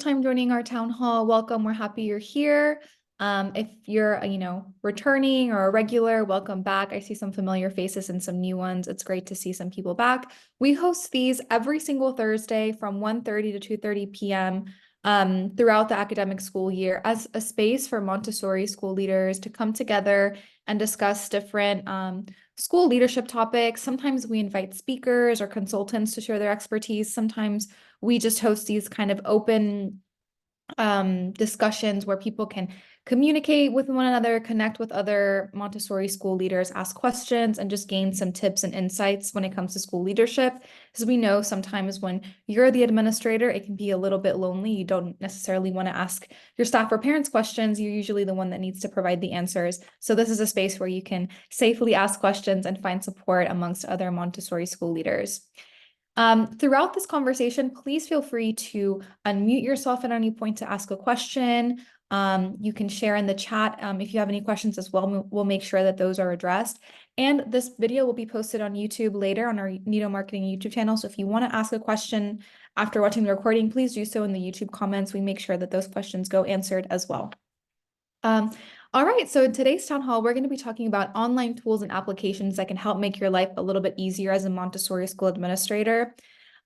time joining our town hall, welcome. We're happy you're here. If you're, returning or a regular, welcome back. I see some familiar faces and some new ones. It's great to see some people back. We host these every single Thursday from 1:30 to 2:30 p.m. Throughout the academic school year as a space for Montessori school leaders to come together and discuss different school leadership topics. Sometimes we invite speakers or consultants to share their expertise. Sometimes we just host these kind of open discussions where people can communicate with one another, connect with other Montessori school leaders, ask questions, and just gain some tips and insights when it comes to school leadership. Because we know sometimes when you're the administrator, it can be a little bit lonely. You don't necessarily want to ask your staff or parents questions. You're usually the one that needs to provide the answers. So this is a space where you can safely ask questions and find support amongst other Montessori school leaders. Throughout this conversation, please feel free to unmute yourself at any point to ask a question. You can share in the chat if you have any questions as well. We'll make sure that those are addressed. And this video will be posted on YouTube later on our Nido Marketing YouTube channel. So if you want to ask a question after watching the recording, please do so in the YouTube comments. We make sure that those questions go answered as well. All right, so in today's town hall, we're going to be talking about online tools and applications that can help make your life a little bit easier as a Montessori school administrator.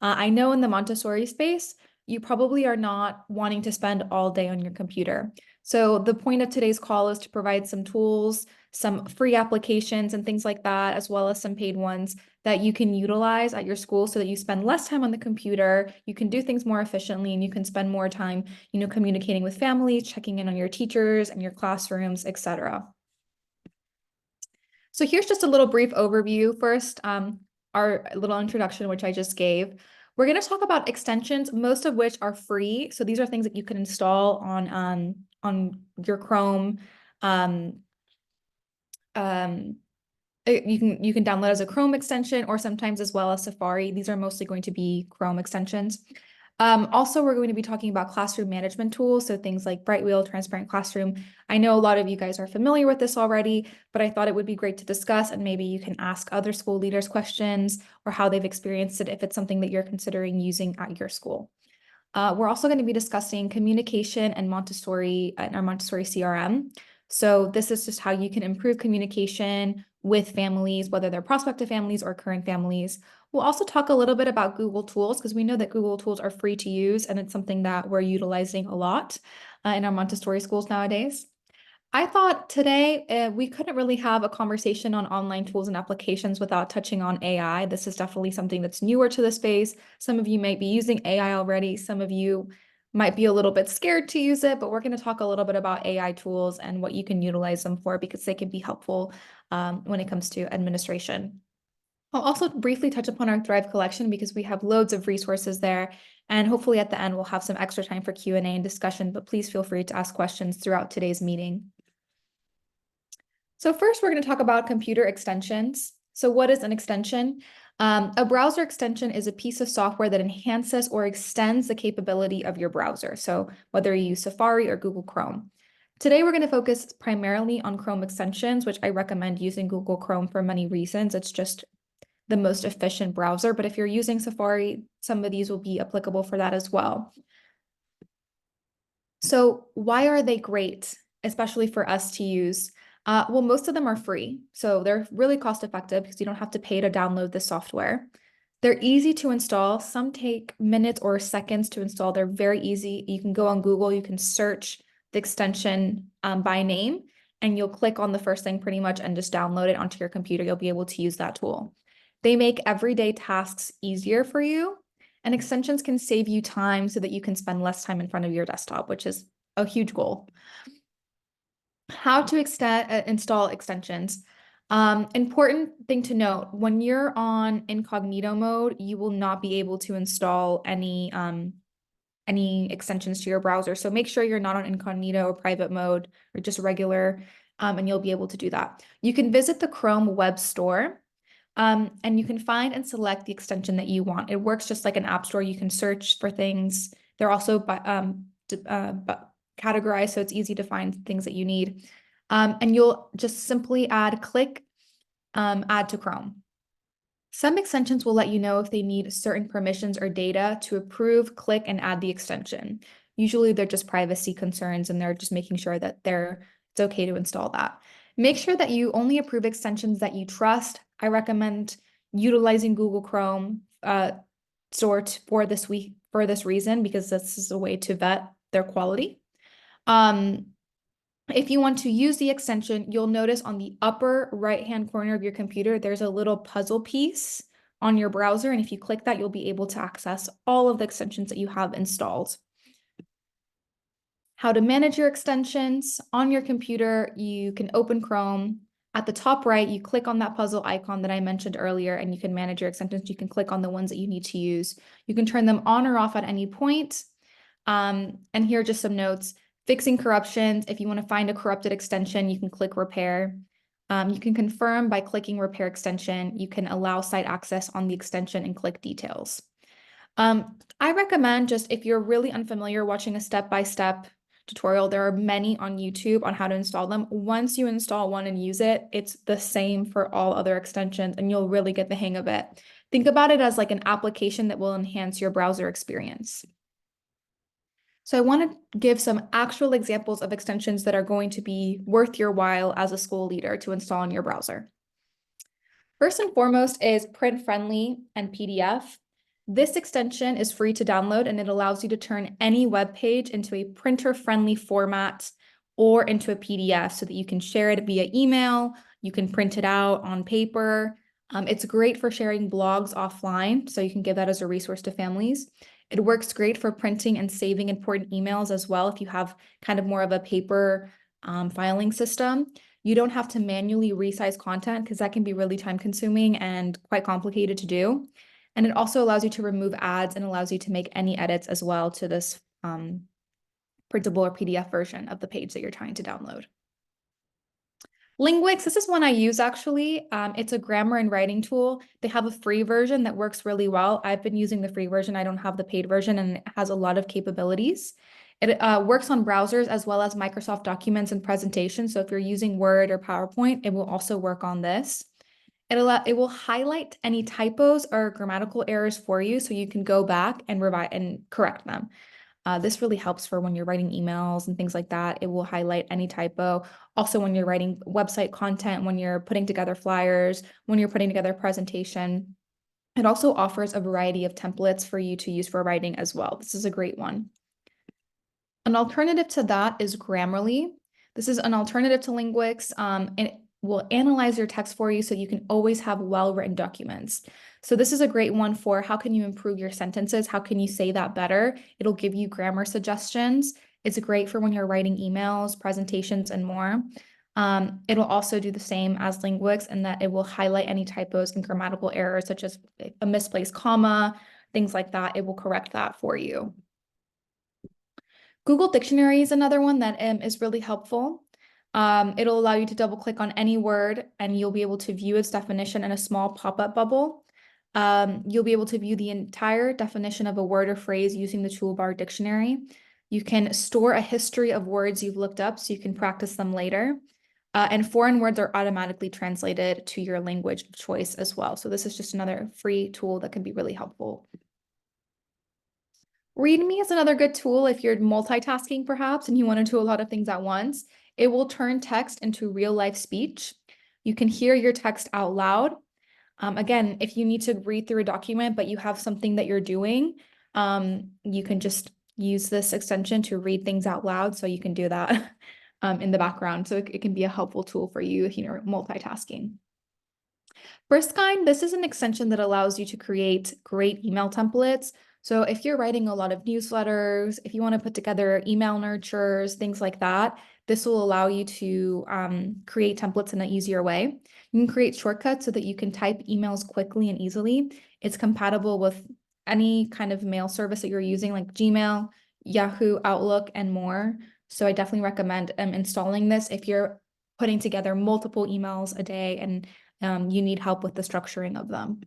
I know in the Montessori space, you probably are not wanting to spend all day on your computer. So the point of today's call is to provide some tools, some free applications and things like that, as well as some paid ones that you can utilize at your school so that you spend less time on the computer, you can do things more efficiently, and you can spend more time, communicating with families, checking in on your teachers and your classrooms, etc. So here's just a little brief overview. First, our little introduction, which I just gave. We're going to talk about extensions, most of which are free. So these are things that you can install on your Chrome. You can download as a Chrome extension or sometimes as well as Safari. These are mostly going to be Chrome extensions. Also, we're going to be talking about classroom management tools, so things like Brightwall, Transparent Classroom. I know a lot of you guys are familiar with this already, but I thought it would be great to discuss, and maybe you can ask other school leaders questions or how they've experienced it if it's something that you're considering using at your school. We're also going to be discussing communication and Montessori and our Montessori CRM. So this is just how you can improve communication with families, whether they're prospective families or current families. We'll also talk a little bit about Google Tools because we know that Google Tools are free to use and it's something that we're utilizing a lot in our Montessori schools nowadays. I thought today we couldn't really have a conversation on online tools and applications without touching on AI. This is definitely something that's newer to the space. Some of you might be using AI already. Some of you might be a little bit scared to use it, but we're going to talk a little bit about AI tools and what you can utilize them for because they can be helpful when it comes to administration. I'll also briefly touch upon our Thrive collection because we have loads of resources there. And hopefully at the end, we'll have some extra time for Q&A and discussion, but please feel free to ask questions throughout today's meeting. So first, we're going to talk about computer extensions. So what is an extension? A browser extension is a piece of software that enhances or extends the capability of your browser. So whether you use Safari or Google Chrome. Today, we're going to focus primarily on Chrome extensions, which I recommend using Google Chrome for many reasons. It's just the most efficient browser. But if you're using Safari, some of these will be applicable for that as well. So why are they great, especially for us to use? Well, most of them are free. So they're really cost effective because you don't have to pay to download the software. They're easy to install. Some take minutes or seconds to install. They're very easy. You can go on Google, you can search the extension by name, and you'll click on the first thing pretty much and just download it onto your computer. You'll be able to use that tool. They make everyday tasks easier for you, and extensions can save you time so that you can spend less time in front of your desktop, which is a huge goal. How to install extensions. Important thing to note, when you're on incognito mode, you will not be able to install any extensions to your browser. So make sure you're not on incognito or private mode or just regular, and you'll be able to do that. You can visit the Chrome web store, and you can find and select the extension that you want. It works just like an app store. You can search for things. They're also categorized, so it's easy to find things that you need. And you'll just simply add to Chrome. Some extensions will let you know if they need certain permissions or data to approve, click, and add the extension. Usually they're just privacy concerns and they're just making sure that it's okay to install that. Make sure that you only approve extensions that you trust. I recommend utilizing Google Chrome sort for this reason, because this is a way to vet their quality. If you want to use the extension, you'll notice on the upper right-hand corner of your computer, there's a little puzzle piece on your browser. And if you click that, you'll be able to access all of the extensions that you have installed. How to manage your extensions on your computer, you can open Chrome. At the top right, you click on that puzzle icon that I mentioned earlier, and you can manage your extensions. You can click on the ones that you need to use. You can turn them on or off at any point. And here are just some notes. Fixing corruptions. If you want to find a corrupted extension, you can click repair. You can confirm by clicking repair extension. You can allow site access on the extension and click details. I recommend, just if you're really unfamiliar, watching a step-by-step tutorial. There are many on YouTube on how to install them. Once you install one and use it, it's the same for all other extensions and you'll really get the hang of it. Think about it as like an application that will enhance your browser experience. So I want to give some actual examples of extensions that are going to be worth your while as a school leader to install in your browser. First and foremost is print friendly and PDF. This extension is free to download and it allows you to turn any web page into a printer-friendly format or into a PDF so that you can share it via email, you can print it out on paper. It's great for sharing blogs offline, so you can give that as a resource to families. It works great for printing and saving important emails as well if you have kind of more of a paper filing system. You don't have to manually resize content because that can be really time consuming and quite complicated to do. And it also allows you to remove ads and allows you to make any edits as well to this printable or PDF version of the page that you're trying to download. Linguix, this is one I use actually. It's a grammar and writing tool. They have a free version that works really well. I've been using the free version. I don't have the paid version, and it has a lot of capabilities. It works on browsers as well as Microsoft Documents and presentations. So if you're using Word or PowerPoint, it will also work on this. It will highlight any typos or grammatical errors for you so you can go back and revise and correct them. This really helps for when you're writing emails and things like that. It will highlight any typo. Also, when you're writing website content, when you're putting together flyers, when you're putting together a presentation. It also offers a variety of templates for you to use for writing as well. This is a great one. An alternative to that is Grammarly. This is an alternative to Linguix, and it will analyze your text for you so you can always have well-written documents. So this is a great one for how can you improve your sentences? How can you say that better? It'll give you grammar suggestions. It's great for when you're writing emails, presentations, and more. It'll also do the same as Linguix in that it will highlight any typos and grammatical errors, such as a misplaced comma, things like that. It will correct that for you. Google Dictionary is another one that is really helpful. It'll allow you to double click on any word and you'll be able to view its definition in a small pop-up bubble. You'll be able to view the entire definition of a word or phrase using the toolbar dictionary. You can store a history of words you've looked up so you can practice them later. And foreign words are automatically translated to your language of choice as well. So this is just another free tool that can be really helpful. README is another good tool if you're multitasking perhaps and you want to do a lot of things at once. It will turn text into real life speech. You can hear your text out loud. Again, if you need to read through a document, but you have something that you're doing, you can just use this extension to read things out loud. So you can do that in the background. So it can be a helpful tool for you if you're multitasking. Firstkind, this is an extension that allows you to create great email templates. So if you're writing a lot of newsletters, if you want to put together email nurtures, things like that, this will allow you to create templates in an easier way. You can create shortcuts so that you can type emails quickly and easily. It's compatible with any kind of mail service that you're using, like Gmail, Yahoo, Outlook, and more. So I definitely recommend installing this if you're putting together multiple emails a day and you need help with the structuring of them.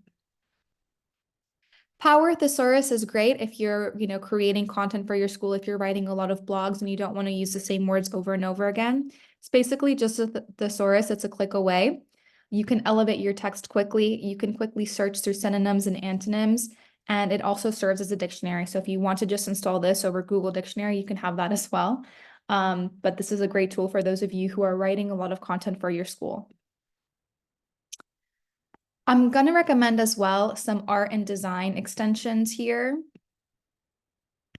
Power Thesaurus is great if you're, creating content for your school, if you're writing a lot of blogs and you don't want to use the same words over and over again. It's basically just a thesaurus. It's a click away. You can elevate your text quickly. You can quickly search through synonyms and antonyms. And it also serves as a dictionary. So if you want to just install this over Google Dictionary, you can have that as well. But this is a great tool for those of you who are writing a lot of content for your school. I'm going to recommend as well some art and design extensions here.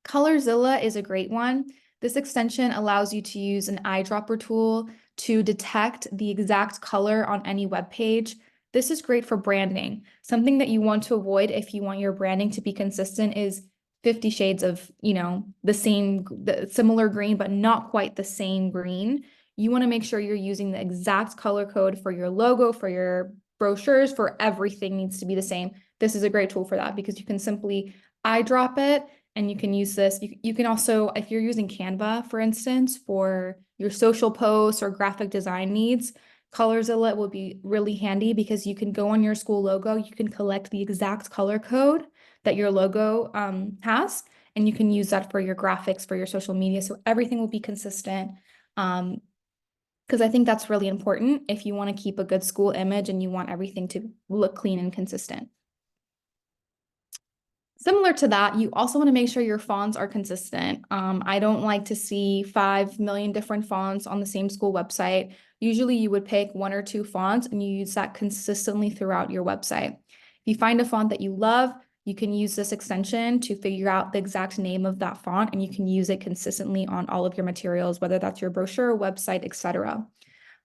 Colorzilla is a great one. This extension allows you to use an eyedropper tool to detect the exact color on any web page. This is great for branding. Something that you want to avoid if you want your branding to be consistent is 50 shades of, the similar green, but not quite the same green. You want to make sure you're using the exact color code for your logo, for your brochures, for everything needs to be the same. This is a great tool for that because you can simply eyedrop it and you can use this. You can also, if you're using Canva, for instance, for your social posts or graphic design needs, Colorzilla will be really handy because you can go on your school logo, you can collect the exact color code that your logo has, and you can use that for your graphics, for your social media. So everything will be consistent. Because I think that's really important if you want to keep a good school image and you want everything to look clean and consistent. Similar to that, you also want to make sure your fonts are consistent. I don't like to see 5 million different fonts on the same school website. Usually you would pick 1 or 2 fonts and you use that consistently throughout your website. If you find a font that you love, you can use this extension to figure out the exact name of that font, and you can use it consistently on all of your materials, whether that's your brochure, website, etc.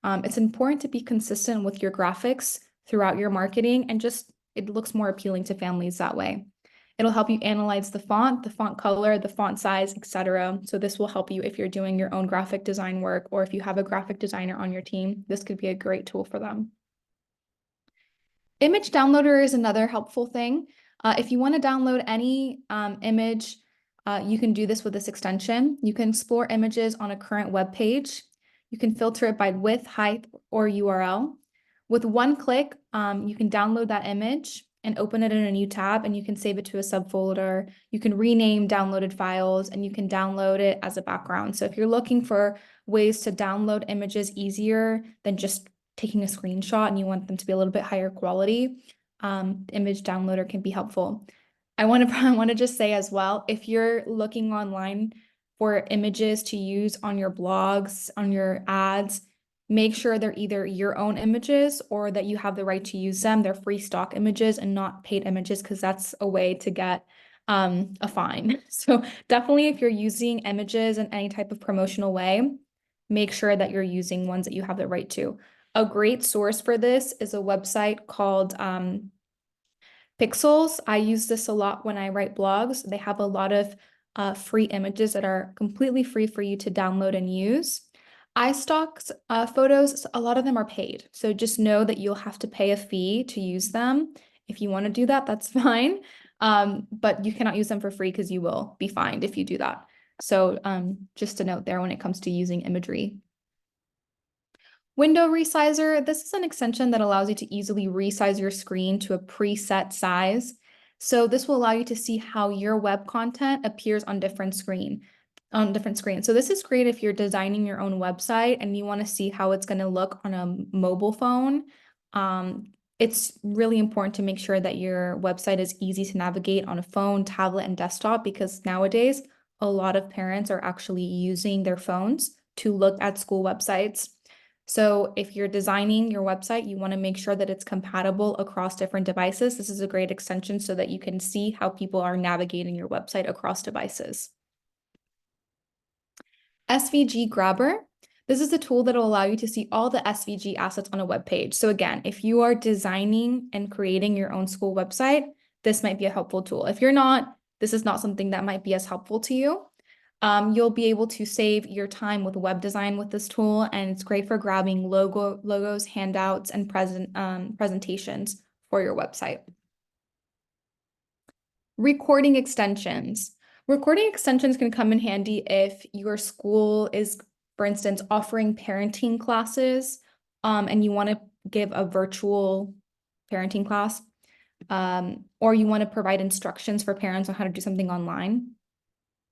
It's important to be consistent with your graphics throughout your marketing, and just it looks more appealing to families that way. It'll help you analyze the font color, the font size, etc. So this will help you if you're doing your own graphic design work, or if you have a graphic designer on your team, this could be a great tool for them. Image downloader is another helpful thing. If you want to download any image, you can do this with this extension. You can explore images on a current web page. You can filter it by width, height, or URL. With one click, you can download that image and open it in a new tab, and you can save it to a subfolder. You can rename downloaded files, and you can download it as a background. So if you're looking for ways to download images easier than just taking a screenshot and you want them to be a little bit higher quality, image downloader can be helpful. I want to just say as well, if you're looking online for images to use on your blogs, on your ads, make sure they're either your own images or that you have the right to use them. They're free stock images and not paid images, because that's a way to get a fine. So definitely, if you're using images in any type of promotional way, make sure that you're using ones that you have the right to. A great source for this is a website called Pixels. I use this a lot when I write blogs. They have a lot of free images that are completely free for you to download and use. iStock's photos, a lot of them are paid. So just know that you'll have to pay a fee to use them. If you want to do that, that's fine. But you cannot use them for free because you will be fined if you do that. So just a note there when it comes to using imagery. Window resizer, this is an extension that allows you to easily resize your screen to a preset size. So this will allow you to see how your web content appears on different screens. So this is great if you're designing your own website and you want to see how it's going to look on a mobile phone. It's really important to make sure that your website is easy to navigate on a phone, tablet, and desktop, because nowadays a lot of parents are actually using their phones to look at school websites. So if you're designing your website, you want to make sure that it's compatible across different devices. This is a great extension so that you can see how people are navigating your website across devices. SVG Grabber. This is a tool that will allow you to see all the SVG assets on a web page. So again, if you are designing and creating your own school website, this might be a helpful tool. If you're not, this is not something that might be as helpful to you. You'll be able to save your time with web design with this tool, and it's great for grabbing logos, handouts, and presentations for your website. Recording extensions. Recording extensions can come in handy if your school is, for instance, offering parenting classes, and you want to give a virtual parenting class, or you want to provide instructions for parents on how to do something online.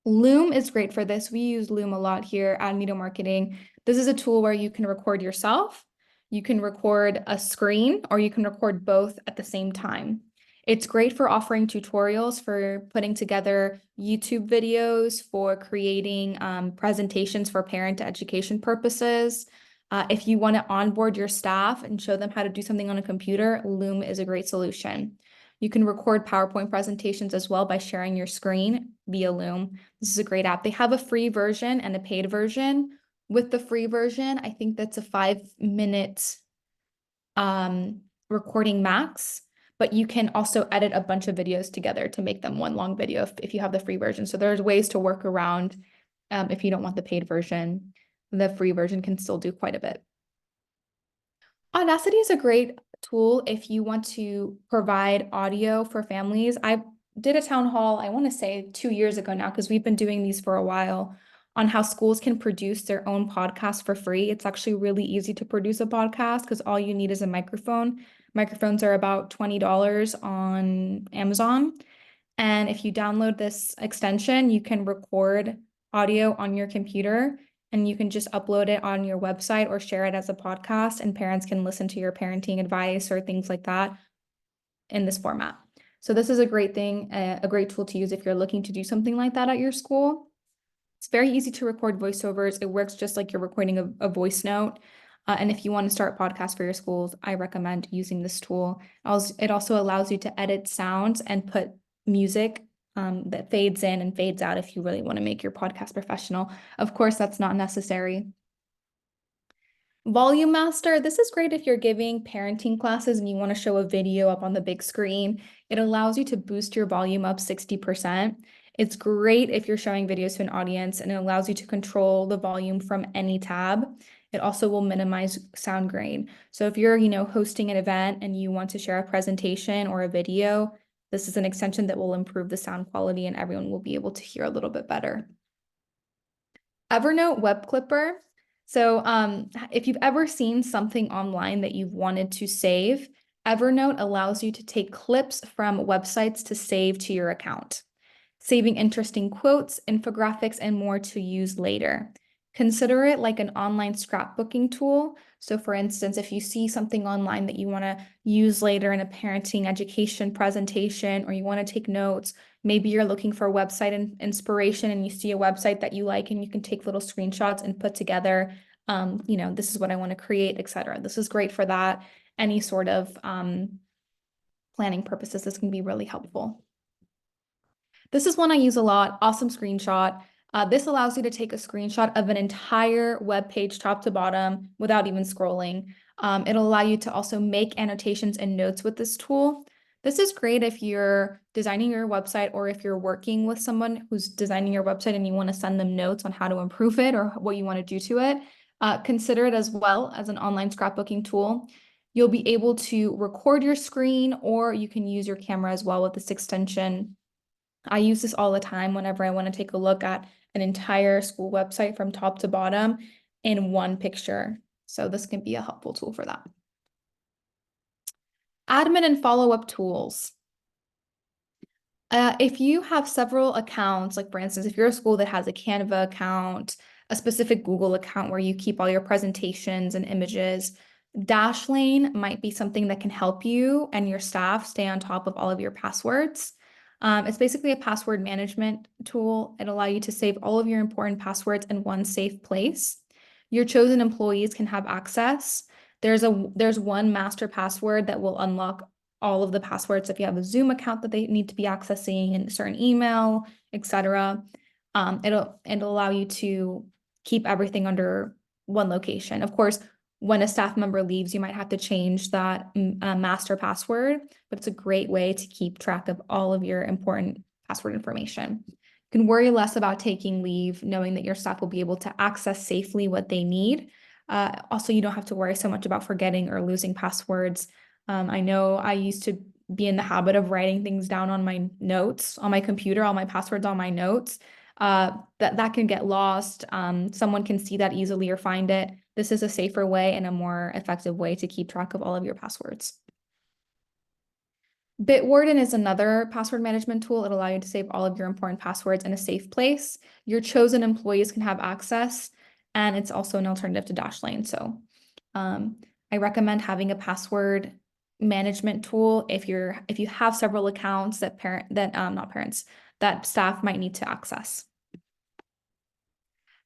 Loom is great for this. We use Loom a lot here at Nido Marketing. This is a tool where you can record yourself, you can record a screen, or you can record both at the same time. It's great for offering tutorials, for putting together YouTube videos, for creating presentations for parent education purposes. If you want to onboard your staff and show them how to do something on a computer, Loom is a great solution. You can record PowerPoint presentations as well by sharing your screen via Loom. This is a great app. They have a free version and a paid version. With the free version, I think that's a 5-minute recording max, but you can also edit a bunch of videos together to make them one long video if you have the free version. So there's ways to work around if you don't want the paid version. The free version can still do quite a bit. Audacity is a great tool if you want to provide audio for families. I did a town hall, I want to say 2 years ago now, because we've been doing these for a while, on how schools can produce their own podcast for free. It's actually really easy to produce a podcast because all you need is a microphone. Microphones are about $20 on Amazon. And if you download this extension, you can record audio on your computer and you can just upload it on your website or share it as a podcast, and parents can listen to your parenting advice or things like that in this format. So this is a great thing, a great tool to use if you're looking to do something like that at your school. It's very easy to record voiceovers. It works just like you're recording a voice note. And if you want to start podcasts for your schools, I recommend using this tool. It also allows you to edit sounds and put music that fades in and fades out if you really want to make your podcast professional. Of course, that's not necessary. Volume Master, this is great if you're giving parenting classes and you want to show a video up on the big screen. It allows you to boost your volume up 60%. It's great if you're showing videos to an audience, and it allows you to control the volume from any tab. It also will minimize sound grain. So if you're, hosting an event and you want to share a presentation or a video, this is an extension that will improve the sound quality and everyone will be able to hear a little bit better. Evernote Web Clipper. So if you've ever seen something online that you've wanted to save, Evernote allows you to take clips from websites to save to your account, saving interesting quotes, infographics, and more to use later. Consider it like an online scrapbooking tool. So for instance, if you see something online that you want to use later in a parenting education presentation, or you want to take notes, maybe you're looking for website inspiration and you see a website that you like and you can take little screenshots and put together, this is what I want to create, etc. This is great for that. Any sort of planning purposes, this can be really helpful. This is one I use a lot. Awesome screenshot. This allows you to take a screenshot of an entire web page top to bottom without even scrolling. It'll allow you to also make annotations and notes with this tool. This is great if you're designing your website or if you're working with someone who's designing your website and you want to send them notes on how to improve it or what you want to do to it. Consider it as well as an online scrapbooking tool. You'll be able to record your screen, or you can use your camera as well with this extension. I use this all the time whenever I want to take a look at an entire school website from top to bottom in one picture. So this can be a helpful tool for that. Admin and follow-up tools. If you have several accounts, like for instance, if you're a school that has a Canva account, a specific Google account where you keep all your presentations and images, Dashlane might be something that can help you and your staff stay on top of all of your passwords. It's basically a password management tool. It allows you to save all of your important passwords in one safe place. Your chosen employees can have access. There's one master password that will unlock all of the passwords if you have a Zoom account that they need to be accessing and a certain email, etc. It'll allow you to keep everything under one location. Of course, when a staff member leaves, you might have to change that master password, but it's a great way to keep track of all of your important password information. You can worry less about taking leave, knowing that your staff will be able to access safely what they need. Also, you don't have to worry so much about forgetting or losing passwords. I know I used to be in the habit of writing things down on my notes, on my computer, all my passwords on my notes. That can get lost. Someone can see that easily or find it. This is a safer way and a more effective way to keep track of all of your passwords. Bitwarden is another password management tool. It'll allow you to save all of your important passwords in a safe place. Your chosen employees can have access, and it's also an alternative to Dashlane. So I recommend having a password management tool if you have several accounts that that staff might need to access.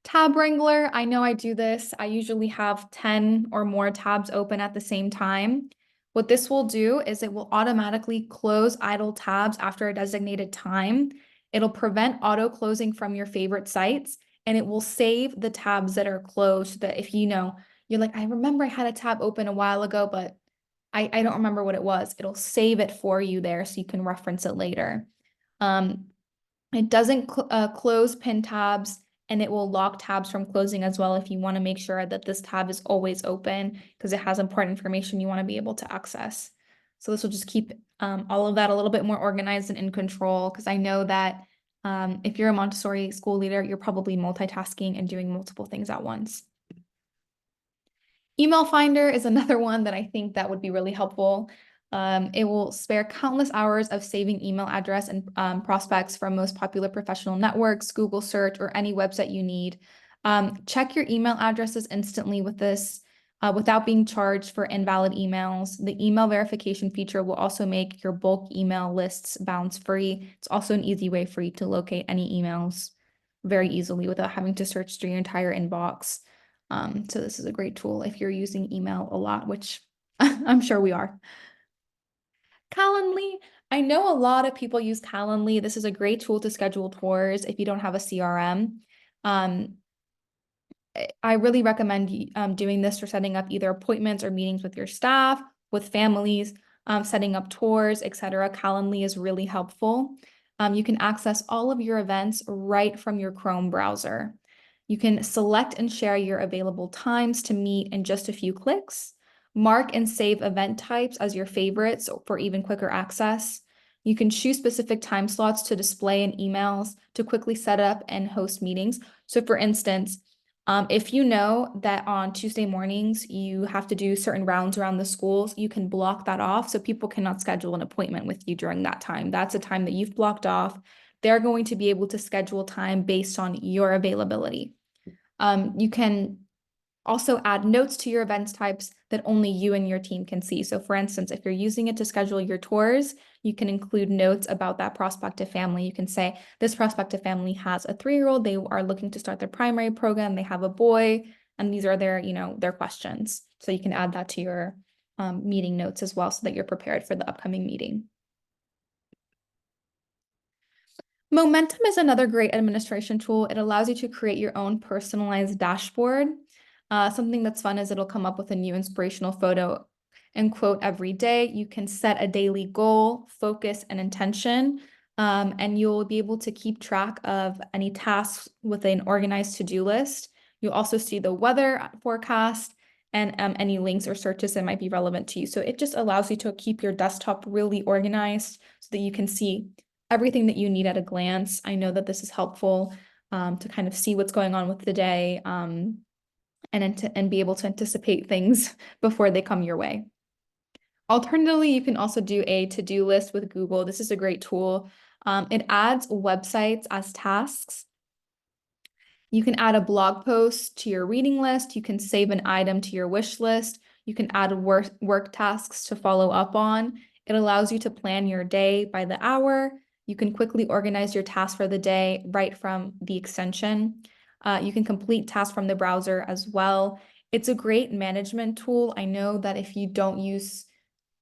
Tab Wrangler, I know I do this. I usually have 10 or more tabs open at the same time. What this will do is it will automatically close idle tabs after a designated time. It'll prevent auto closing from your favorite sites, and it will save the tabs that are closed so that if you're like, I remember I had a tab open a while ago, but I don't remember what it was. It'll save it for you there so you can reference it later. It doesn't close pin tabs, and it will lock tabs from closing as well if you want to make sure that this tab is always open because it has important information you want to be able to access. So this will just keep all of that a little bit more organized and in control, because I know that if you're a Montessori school leader, you're probably multitasking and doing multiple things at once. Email Finder is another one that I think that would be really helpful. It will spare countless hours of saving email address and prospects from most popular professional networks, Google search, or any website you need. Check your email addresses instantly with this without being charged for invalid emails. The email verification feature will also make your bulk email lists bounce free. It's also an easy way for you to locate any emails very easily without having to search through your entire inbox. So this is a great tool if you're using email a lot, which I'm sure we are. Calendly. I know a lot of people use Calendly. This is a great tool to schedule tours if you don't have a CRM. I really recommend doing this for setting up either appointments or meetings with your staff, with families, setting up tours, etc. Calendly is really helpful. You can access all of your events right from your Chrome browser. You can select and share your available times to meet in just a few clicks. Mark and save event types as your favorites for even quicker access. You can choose specific time slots to display in emails to quickly set up and host meetings. So for instance, if you know that on Tuesday mornings you have to do certain rounds around the schools, you can block that off so people cannot schedule an appointment with you during that time. That's a time that you've blocked off. They're going to be able to schedule time based on your availability. You can also add notes to your events types that only you and your team can see. So for instance, if you're using it to schedule your tours, you can include notes about that prospective family. You can say, this prospective family has a 3-year-old. They are looking to start their primary program. They have a boy, and these are their questions. So you can add that to your meeting notes as well so that you're prepared for the upcoming meeting. Momentum is another great administration tool. It allows you to create your own personalized dashboard. Something that's fun is it'll come up with a new inspirational photo and quote every day. You can set a daily goal, focus, and intention, and you'll be able to keep track of any tasks with an organized to-do list. You'll also see the weather forecast and any links or searches that might be relevant to you. So it just allows you to keep your desktop really organized so that you can see everything that you need at a glance. I know that this is helpful to kind of see what's going on with the day and be able to anticipate things before they come your way. Alternatively, you can also do a to-do list with Google. This is a great tool. It adds websites as tasks. You can add a blog post to your reading list. You can save an item to your wish list. You can add work tasks to follow up on. It allows you to plan your day by the hour. You can quickly organize your tasks for the day right from the extension. You can complete tasks from the browser as well. It's a great management tool. I know that if you don't use,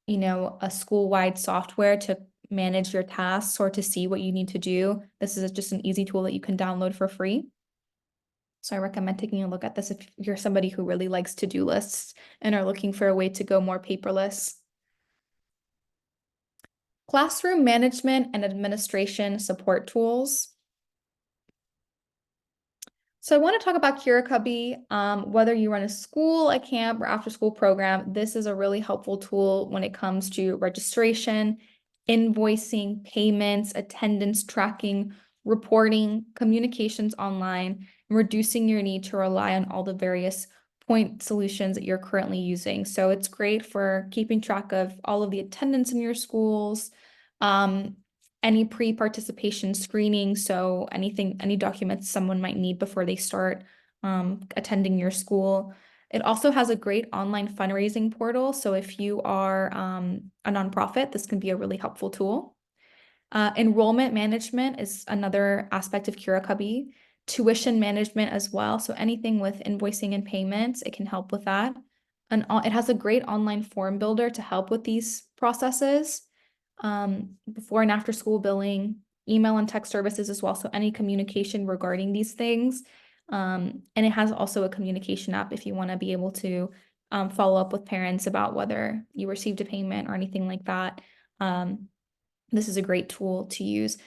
a school-wide software to manage your tasks or to see what you need to do, this is just an easy tool that you can download for free. So I recommend taking a look at this if you're somebody who really likes to-do lists and are looking for a way to go more paperless. Classroom management and administration support tools. So I want to talk about Cubby. Whether you run a school, a camp, or after-school program, this is a really helpful tool when it comes to registration, invoicing, payments, attendance tracking, reporting, communications online, and reducing your need to rely on all the various point solutions that you're currently using. So it's great for keeping track of all of the attendance in your schools, any pre-participation screening, so any documents someone might need before they start attending your school, It also has a great online fundraising portal. So if you are a nonprofit, this can be a really helpful tool. Enrollment management is another aspect of Cubby. Tuition management as well. So anything with invoicing and payments, it can help with that. And it has a great online form builder to help with these processes. Before and after school billing, email and text services as well. So any communication regarding these things. And it has also a communication app if you want to be able to follow up with parents about whether you received a payment or anything like that. This is a great tool to use.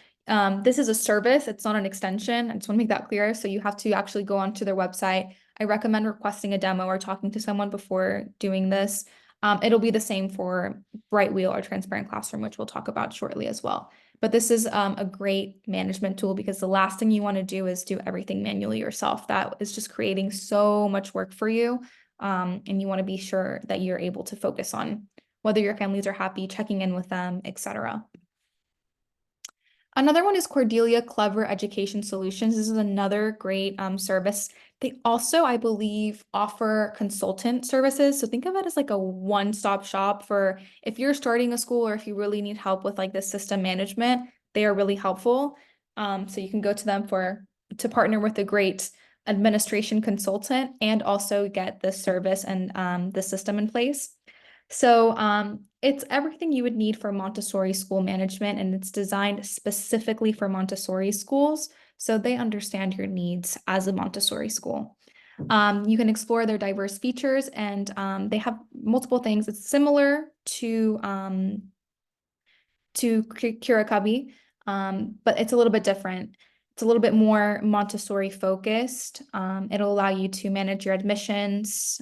This is a service, it's not an extension. I just want to make that clear. So you have to actually go onto their website. I recommend requesting a demo or talking to someone before doing this. It'll be the same for Brightwall or Transparent Classroom, which we'll talk about shortly as well. But this is a great management tool because the last thing you want to do is do everything manually yourself. That is just creating so much work for you. And you want to be sure that you're able to focus on whether your families are happy, checking in with them, etc. Another one is Cordelia Clever Education Solutions. This is another great service. They also, I believe, offer consultant services. So think of it as like a one-stop shop for if you're starting a school or if you really need help with like the system management, they are really helpful. So you can go to them to partner with a great administration consultant and also get the service and the system in place. So it's everything you would need for Montessori school management, and it's designed specifically for Montessori schools, so they understand your needs as a Montessori school. You can explore their diverse features, and they have multiple things. It's similar to Cubby, but it's a little bit different. It's a little bit more Montessori focused. It'll allow you to manage your admissions.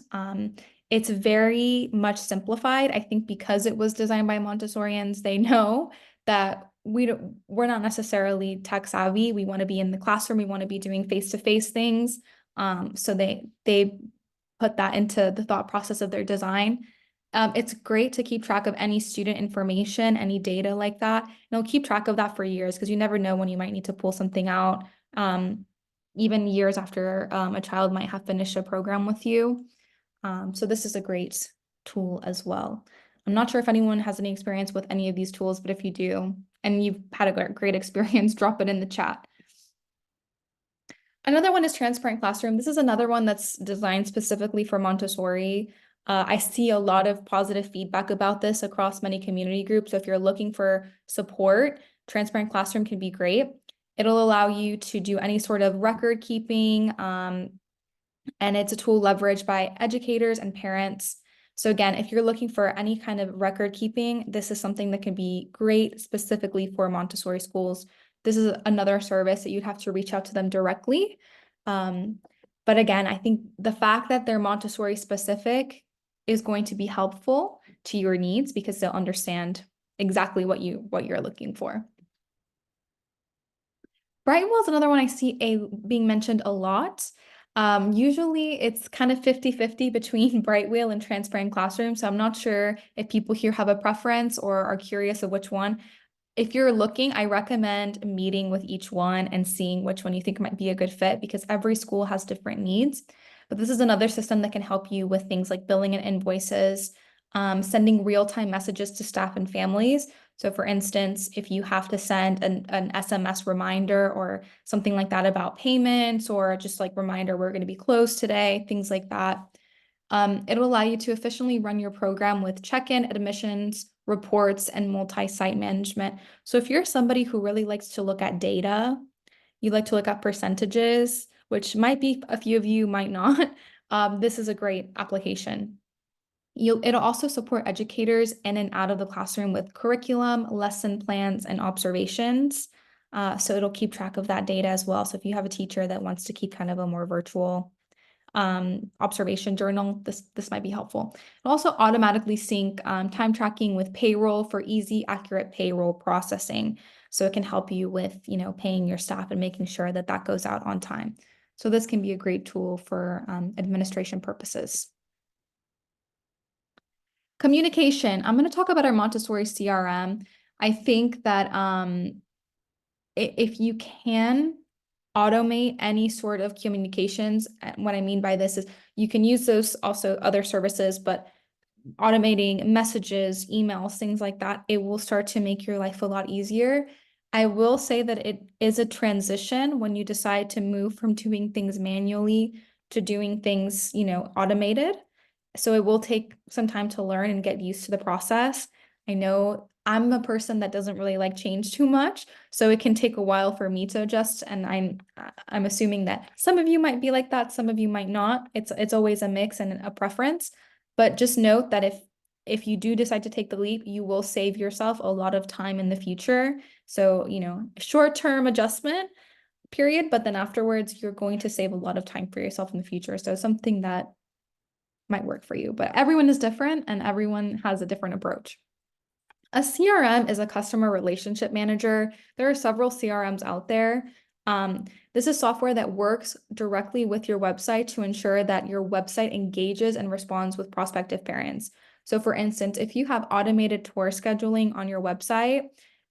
It's very much simplified. I think because it was designed by Montessorians, they know that we're not necessarily tech savvy. We want to be in the classroom. We want to be doing face-to-face things. So they put that into the thought process of their design. It's great to keep track of any student information, any data like that. And it'll keep track of that for years because you never know when you might need to pull something out, even years after a child might have finished a program with you. So this is a great tool as well. I'm not sure if anyone has any experience with any of these tools, but if you do, and you've had a great experience, drop it in the chat. Another one is Transparent Classroom. This is another one that's designed specifically for Montessori. I see a lot of positive feedback about this across many community groups. So if you're looking for support, Transparent Classroom can be great. It'll allow you to do any sort of record keeping, and it's a tool leveraged by educators and parents. So again, if you're looking for any kind of record keeping, this is something that can be great specifically for Montessori schools. This is another service that you'd have to reach out to them directly. But again, I think the fact that they're Montessori specific is going to be helpful to your needs because they'll understand exactly what you're looking for. Brightwall is another one I see being mentioned a lot. Usually it's kind of 50-50 between Brightwall and Transparent Classroom. So I'm not sure if people here have a preference or are curious of which one. If you're looking, I recommend meeting with each one and seeing which one you think might be a good fit because every school has different needs. But this is another system that can help you with things like billing and invoices, sending real-time messages to staff and families. So for instance, if you have to send an SMS reminder or something like that about payments or just like reminder, we're going to be closed today, things like that. It'll allow you to efficiently run your program with check-in, admissions, reports, and multi-site management. So if you're somebody who really likes to look at data, you like to look at percentages, which might be a few of you, might not, this is a great application. It'll also support educators in and out of the classroom with curriculum, lesson plans, and observations. So it'll keep track of that data as well. So if you have a teacher that wants to keep kind of a more virtual observation journal, this might be helpful. It'll also automatically sync time tracking with payroll for easy, accurate payroll processing. So it can help you with, paying your staff and making sure that that goes out on time. So this can be a great tool for administration purposes. Communication. I'm going to talk about our Montessori CRM. I think that if you can automate any sort of communications. And what I mean by this is you can use those also other services, but automating messages, emails, things like that, it will start to make your life a lot easier. I will say that it is a transition when you decide to move from doing things manually to doing things, automated. So it will take some time to learn and get used to the process. I know I'm a person that doesn't really like change too much, so it can take a while for me to adjust, and I'm assuming that some of you might be like that, some of you might not. It's always a mix and a preference. But just note that if you do decide to take the leap, you will save yourself a lot of time in the future. So, short-term adjustment period, but then afterwards, you're going to save a lot of time for yourself in the future. So something that might work for you, but everyone is different and everyone has a different approach. A CRM is a customer relationship manager. There are several CRMs out there. This is software that works directly with your website to ensure that your website engages and responds with prospective parents. So for instance, if you have automated tour scheduling on your website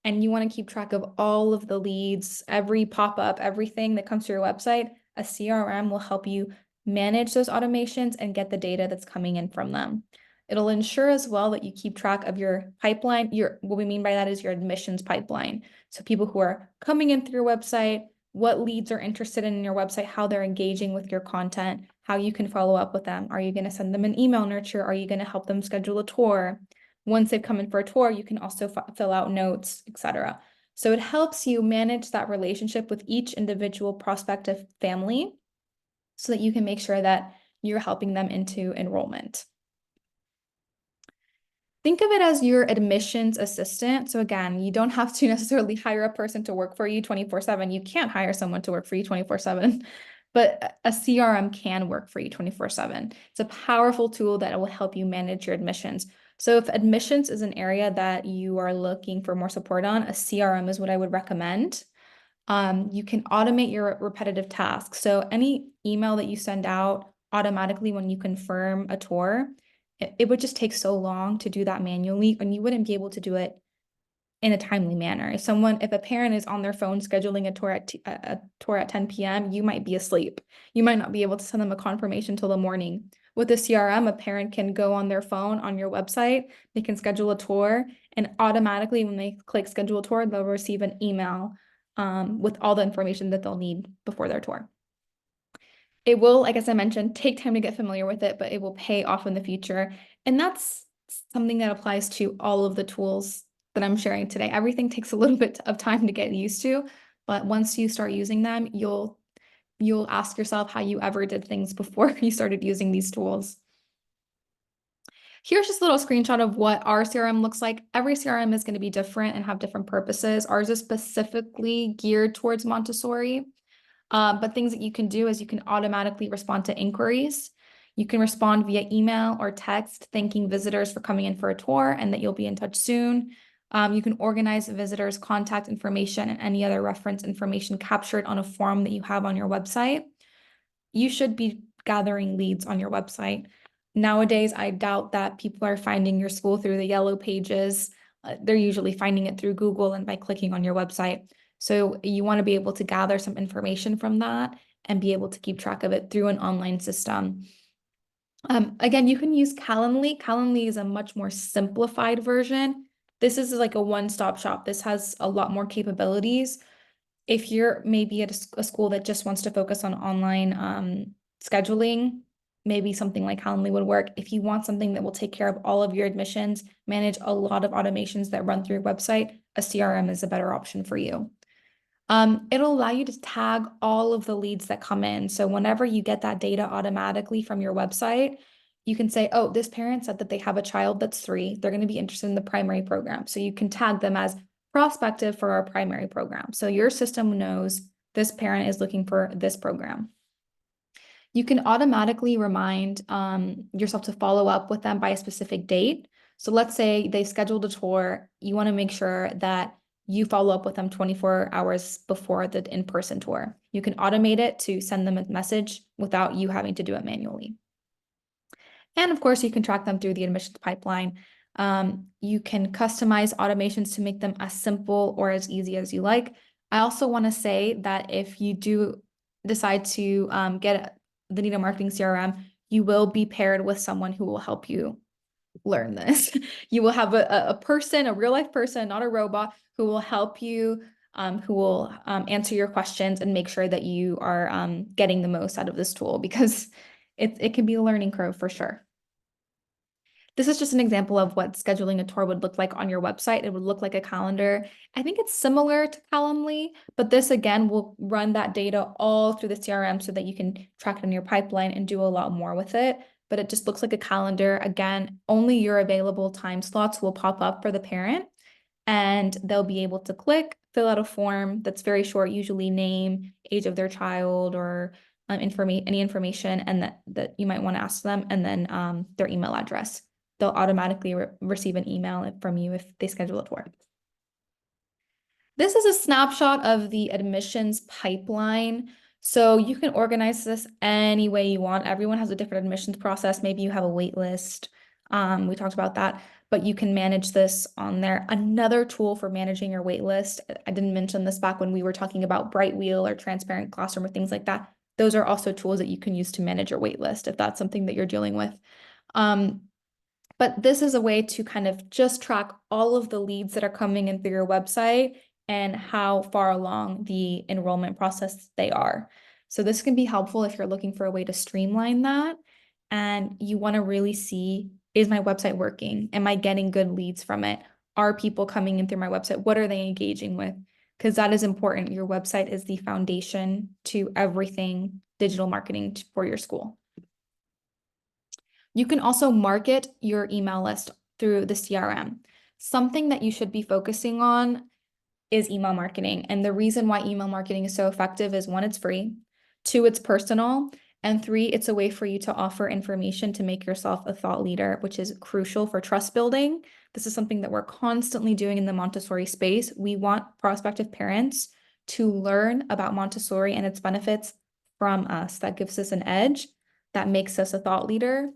and you want to keep track of all of the leads, every pop-up, everything that comes to your website, a CRM will help you manage those automations and get the data that's coming in from them. It'll ensure as well that you keep track of your pipeline. What we mean by that is your admissions pipeline. So people who are coming in through your website, what leads are interested in your website, how they're engaging with your content, how you can follow up with them. Are you going to send them an email nurture? Are you going to help them schedule a tour? Once they've come in for a tour, you can also fill out notes, etc. So it helps you manage that relationship with each individual prospective family so that you can make sure that you're helping them into enrollment. Think of it as your admissions assistant. So again, you don't have to necessarily hire a person to work for you 24/7. You can't hire someone to work for you 24/7, but a CRM can work for you 24/7. It's a powerful tool that will help you manage your admissions. So if admissions is an area that you are looking for more support on, a CRM is what I would recommend. You can automate your repetitive tasks. So any email that you send out automatically when you confirm a tour, it would just take so long to do that manually, and you wouldn't be able to do it in a timely manner. If a parent is on their phone scheduling a tour at 10 p.m., you might be asleep. You might not be able to send them a confirmation till the morning. With a CRM, a parent can go on their phone on your website, they can schedule a tour, and automatically when they click schedule a tour, they'll receive an email with all the information that they'll need before their tour. It will, like as I mentioned, take time to get familiar with it, but it will pay off in the future. And that's something that applies to all of the tools that I'm sharing today. Everything takes a little bit of time to get used to, but once you start using them, you'll ask yourself how you ever did things before you started using these tools. Here's just a little screenshot of what our CRM looks like. Every CRM is going to be different and have different purposes. Ours is specifically geared towards Montessori. But things that you can do is you can automatically respond to inquiries. You can respond via email or text, thanking visitors for coming in for a tour and that you'll be in touch soon. You can organize visitors' contact information and any other reference information captured on a form that you have on your website. You should be gathering leads on your website. Nowadays, I doubt that people are finding your school through the yellow pages. They're usually finding it through Google and by clicking on your website. So you want to be able to gather some information from that and be able to keep track of it through an online system. Again, you can use Calendly. Calendly is a much more simplified version. This is like a one-stop shop. This has a lot more capabilities. If you're maybe at a school that just wants to focus on online scheduling, maybe something like Calendly would work. If you want something that will take care of all of your admissions, manage a lot of automations that run through your website, a CRM is a better option for you. It'll allow you to tag all of the leads that come in. So whenever you get that data automatically from your website, you can say, oh, this parent said that they have a child that's 3. They're going to be interested in the primary program. So you can tag them as prospective for our primary program. So your system knows this parent is looking for this program. You can automatically remind yourself to follow up with them by a specific date. So let's say they scheduled a tour. You want to make sure that you follow up with them 24 hours before the in-person tour. You can automate it to send them a message without you having to do it manually. And of course, you can track them through the admissions pipeline. You can customize automations to make them as simple or as easy as you like. I also want to say that if you do decide to get the Nido Marketing CRM, you will be paired with someone who will help you learn this. You will have a person, a real life person, not a robot, who will help you, who will answer your questions and make sure that you are getting the most out of this tool because it can be a learning curve for sure. This is just an example of what scheduling a tour would look like on your website. It would look like a calendar. I think it's similar to Calendly, but this again will run that data all through the CRM so that you can track it in your pipeline and do a lot more with it. But it just looks like a calendar. Again, only your available time slots will pop up for the parent, and they'll be able to click, fill out a form that's very short, usually name, age of their child, or any information and that you might want to ask them, and then their email address. They'll automatically receive an email from you if they schedule a tour. This is a snapshot of the admissions pipeline. So you can organize this any way you want. Everyone has a different admissions process. Maybe you have a wait list. We talked about that, but you can manage this on there. Another tool for managing your wait list, I didn't mention this back when we were talking about Brightwall or Transparent Classroom or things like that. Those are also tools that you can use to manage your wait list if that's something that you're dealing with. But this is a way to kind of just track all of the leads that are coming in through your website and how far along the enrollment process they are. So this can be helpful if you're looking for a way to streamline that and you want to really see, is my website working? Am I getting good leads from it? Are people coming in through my website? What are they engaging with? Because that is important. Your website is the foundation to everything digital marketing for your school. You can also market your email list through the CRM. Something that you should be focusing on is email marketing. And the reason why email marketing is so effective is one, it's free, two, it's personal, and three, it's a way for you to offer information to make yourself a thought leader, which is crucial for trust building. This is something that we're constantly doing in the Montessori space. We want prospective parents to learn about Montessori and its benefits from us. That gives us an edge, that makes us a thought leader.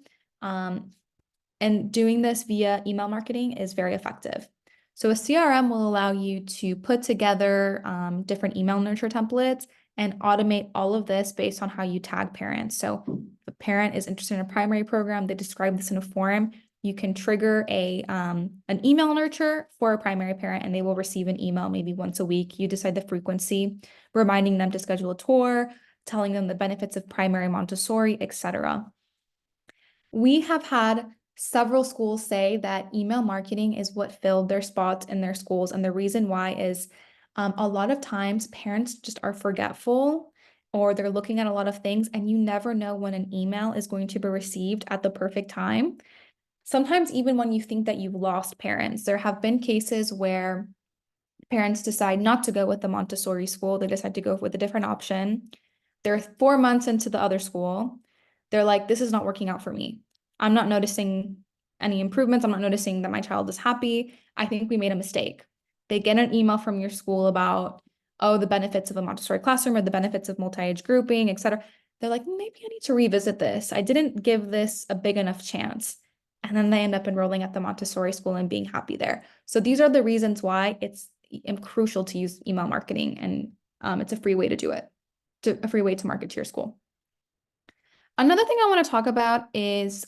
And doing this via email marketing is very effective. So a CRM will allow you to put together different email nurture templates and automate all of this based on how you tag parents. So if a parent is interested in a primary program, they describe this in a forum, you can trigger an email nurture for a primary parent and they will receive an email maybe once a week. You decide the frequency, reminding them to schedule a tour, telling them the benefits of primary Montessori, etc. We have had several schools say that email marketing is what filled their spots in their schools. And the reason why is a lot of times parents just are forgetful or they're looking at a lot of things and you never know when an email is going to be received at the perfect time. Sometimes even when you think that you've lost parents, there have been cases where parents decide not to go with the Montessori school. They decide to go with a different option. They're 4 months into the other school. They're like, this is not working out for me. I'm not noticing any improvements. I'm not noticing that my child is happy. I think we made a mistake. They get an email from your school about, oh, the benefits of a Montessori classroom or the benefits of multi-age grouping, et cetera. They're like, maybe I need to revisit this. I didn't give this a big enough chance. And then they end up enrolling at the Montessori school and being happy there. So these are the reasons why it's crucial to use email marketing, and it's a free way to do it, a free way to market to your school. Another thing I want to talk about is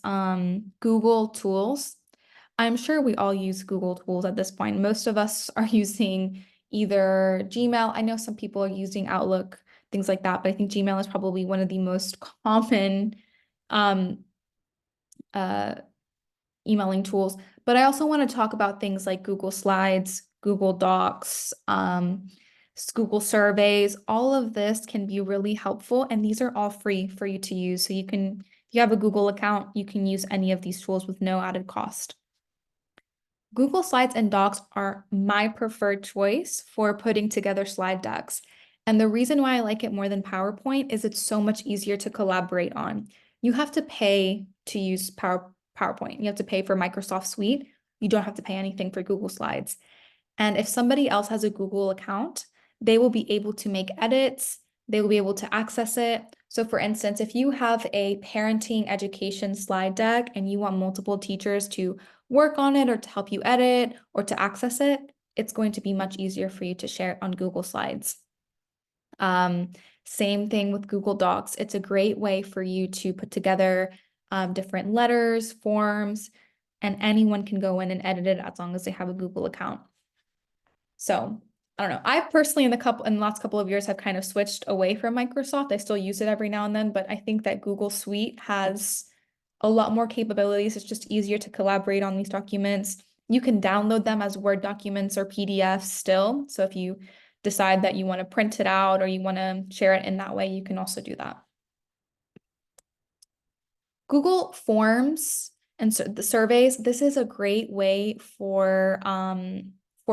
Google tools. I'm sure we all use Google tools at this point. Most of us are using either Gmail. I know some people are using Outlook, things like that, but I think Gmail is probably one of the most common emailing tools. But I also want to talk about things like Google Slides, Google Docs, Google Surveys. All of this can be really helpful, and these are all free for you to use. So if you have a Google account, you can use any of these tools with no added cost. Google Slides and Docs are my preferred choice for putting together slide decks. And the reason why I like it more than PowerPoint is it's so much easier to collaborate on. You have to pay to use PowerPoint. You have to pay for Microsoft Suite. You don't have to pay anything for Google Slides. And if somebody else has a Google account, they will be able to make edits. They will be able to access it. So for instance, if you have a parenting education slide deck and you want multiple teachers to work on it or to help you edit or to access it, it's going to be much easier for you to share it on Google Slides. Same thing with Google Docs. It's a great way for you to put together different letters, forms, and anyone can go in and edit it as long as they have a Google account. So I don't know. I personally in the last couple of years have kind of switched away from Microsoft. I still use it every now and then, but I think that Google Suite has a lot more capabilities. It's just easier to collaborate on these documents. You can download them as Word documents or PDFs still. So if you decide that you want to print it out or you want to share it in that way, you can also do that. Google Forms and so the surveys, this is a great way for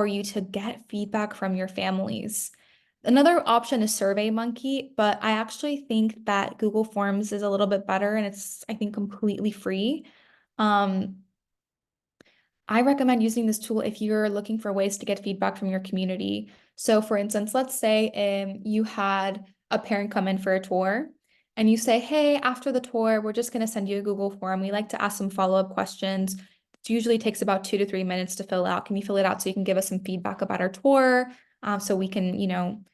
you to get feedback from your families. Another option is SurveyMonkey, but I actually think that Google Forms is a little bit better and it's, I think, completely free. I recommend using this tool if you're looking for ways to get feedback from your community. So for instance, let's say you had a parent come in for a tour and you say, hey, after the tour, we're just going to send you a Google form. We like to ask some follow-up questions. It usually takes about 2 to 3 minutes to fill out. Can you fill it out so you can give us some feedback about our tour so we can,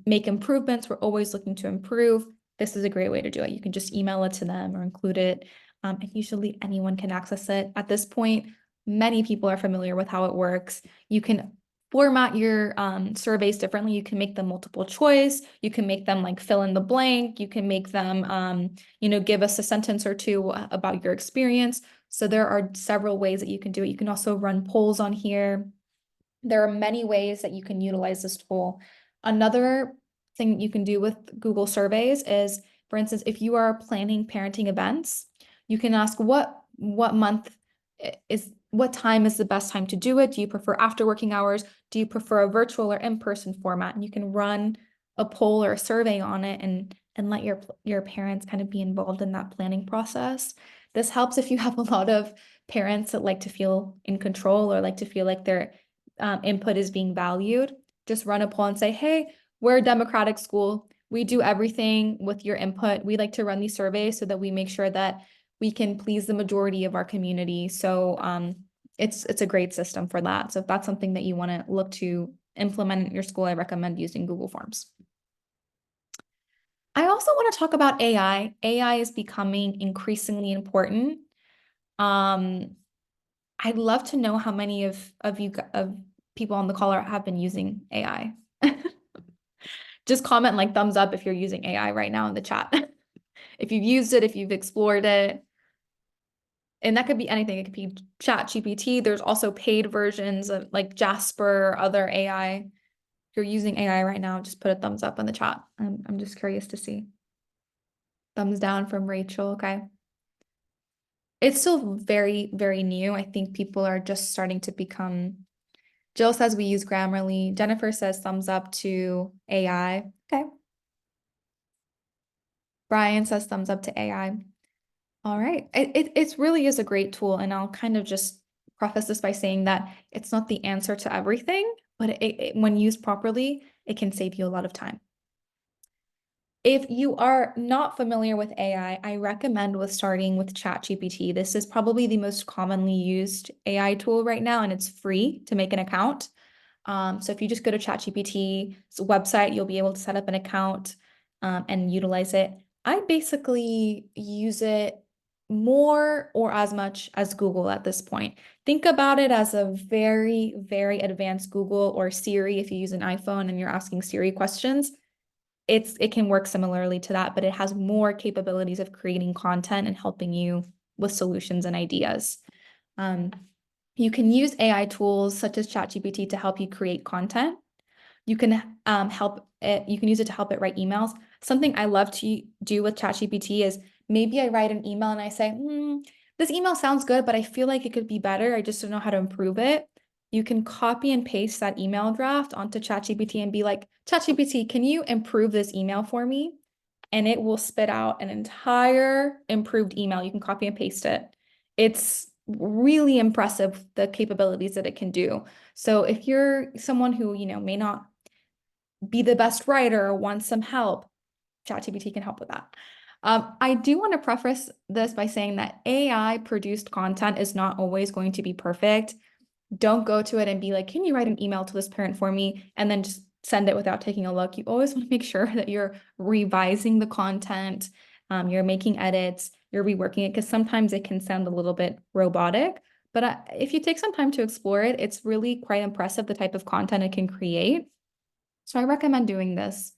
make improvements? We're always looking to improve. This is a great way to do it. You can just email it to them or include it. And usually anyone can access it at this point. Many people are familiar with how it works. You can format your surveys differently. You can make them multiple choice. You can make them like fill in the blank. You can make them, give us a sentence or two about your experience. So there are several ways that you can do it. You can also run polls on here. There are many ways that you can utilize this tool. Another thing you can do with Google Surveys is, for instance, if you are planning parenting events, you can ask what time is the best time to do it? Do you prefer after working hours? Do you prefer a virtual or in-person format? And you can run a poll or a survey on it and let your parents kind of be involved in that planning process. This helps if you have a lot of parents that like to feel in control or like to feel like their input is being valued. Just run a poll and say, hey, we're a democratic school. We do everything with your input. We like to run these surveys so that we make sure that we can please the majority of our community. So it's a great system for that. So if that's something that you want to look to implement in your school, I recommend using Google Forms. I also want to talk about AI. AI is becoming increasingly important. I'd love to know how many of people on the call have been using AI. Just comment like thumbs up if you're using AI right now in the chat. If you've used it, if you've explored it. And that could be anything. It could be ChatGPT. There's also paid versions of like Jasper, other AI. If you're using AI right now, just put a thumbs up in the chat. I'm just curious to see. Thumbs down from Rachel. Okay. It's still very, very new. I think people are just starting to become. Jill says we use Grammarly. Jennifer says thumbs up to AI. Okay. Brian says thumbs up to AI. All right. It really is a great tool. And I'll kind of just preface this by saying that it's not the answer to everything, but when used properly, it can save you a lot of time. If you are not familiar with AI, I recommend starting with ChatGPT. This is probably the most commonly used AI tool right now, and it's free to make an account. So if you just go to ChatGPT's website, you'll be able to set up an account and utilize it. I basically use it more or as much as Google at this point. Think about it as a very, very advanced Google or Siri if you use an iPhone and you're asking Siri questions. It can work similarly to that, but it has more capabilities of creating content and helping you with solutions and ideas. You can use AI tools such as ChatGPT to help you create content. You can use it to help it write emails. Something I love to do with ChatGPT is maybe I write an email and I say, this email sounds good, but I feel like it could be better. I just don't know how to improve it. You can copy and paste that email draft onto ChatGPT and be like, ChatGPT, can you improve this email for me? And it will spit out an entire improved email. You can copy and paste it. It's really impressive, the capabilities that it can do. So if you're someone who, may not be the best writer or wants some help, ChatGPT can help with that. I do want to preface this by saying that AI produced content is not always going to be perfect. don't go to it and be like, can you write an email to this parent for me? And then just send it without taking a look. You always want to make sure that you're revising the content, you're making edits, you're reworking it, because sometimes it can sound a little bit robotic. But if you take some time to explore it, it's really quite impressive the type of content it can create. So I recommend doing this.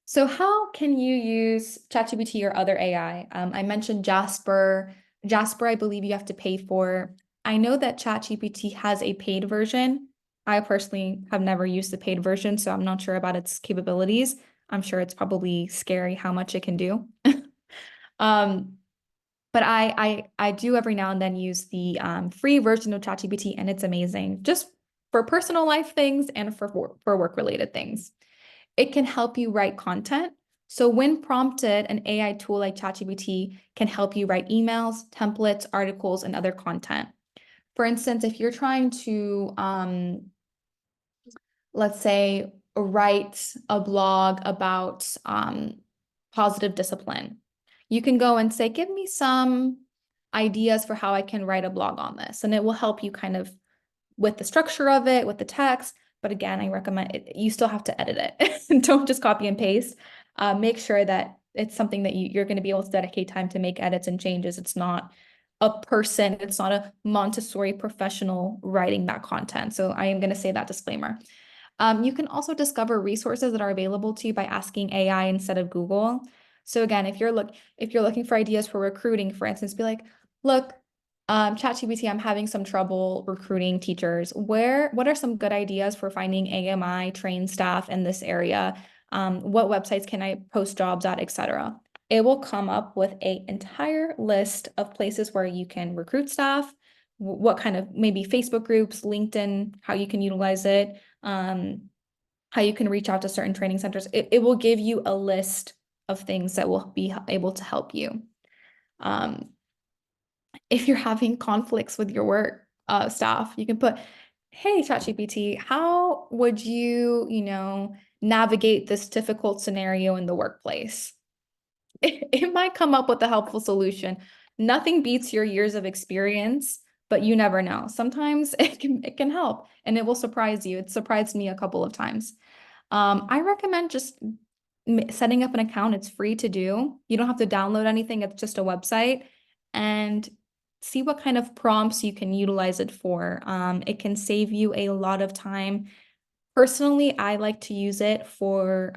So how can you use ChatGPT or other AI? I mentioned Jasper. Jasper, I believe you have to pay for. I know that ChatGPT has a paid version. I personally have never used the paid version, so I'm not sure about its capabilities. I'm sure it's probably scary how much it can do. Um, but I do every now and then use the free version of ChatGPT, and it's amazing, just for personal life things and for work related things. It can help you write content. So when prompted, an AI tool like ChatGPT can help you write emails, templates, articles, and other content. For instance, if you're trying to, let's say, write a blog about positive discipline, you can go and say, give me some ideas for how I can write a blog on this. And it will help you kind of with the structure of it, with the text. But again, I recommend it, you still have to edit it. Don't just copy and paste. Make sure that it's something that you're going to be able to dedicate time to make edits and changes. It's not a person, it's not a Montessori professional writing that content. So I am going to say that disclaimer. You can also discover resources that are available to you by asking AI instead of Google. So again, if you're looking for ideas for recruiting, for instance, be like, look, ChatGPT, I'm having some trouble recruiting teachers. What are some good ideas for finding AMI trained staff in this area? What websites can I post jobs at, etc. It will come up with an entire list of places where you can recruit staff, what kind of maybe Facebook groups, LinkedIn, how you can utilize it, how you can reach out to certain training centers. It will give you a list of things that will be able to help you. If you're having conflicts with your work staff, you can put, hey, ChatGPT, how would you navigate this difficult scenario in the workplace? It might come up with a helpful solution. Nothing beats your years of experience, but you never know. Sometimes it can help and it will surprise you. It surprised me a couple of times. I recommend just setting up an account. It's free to do. You don't have to download anything. It's just a website and see what kind of prompts you can utilize it for. It can save you a lot of time. Personally, I like to use it for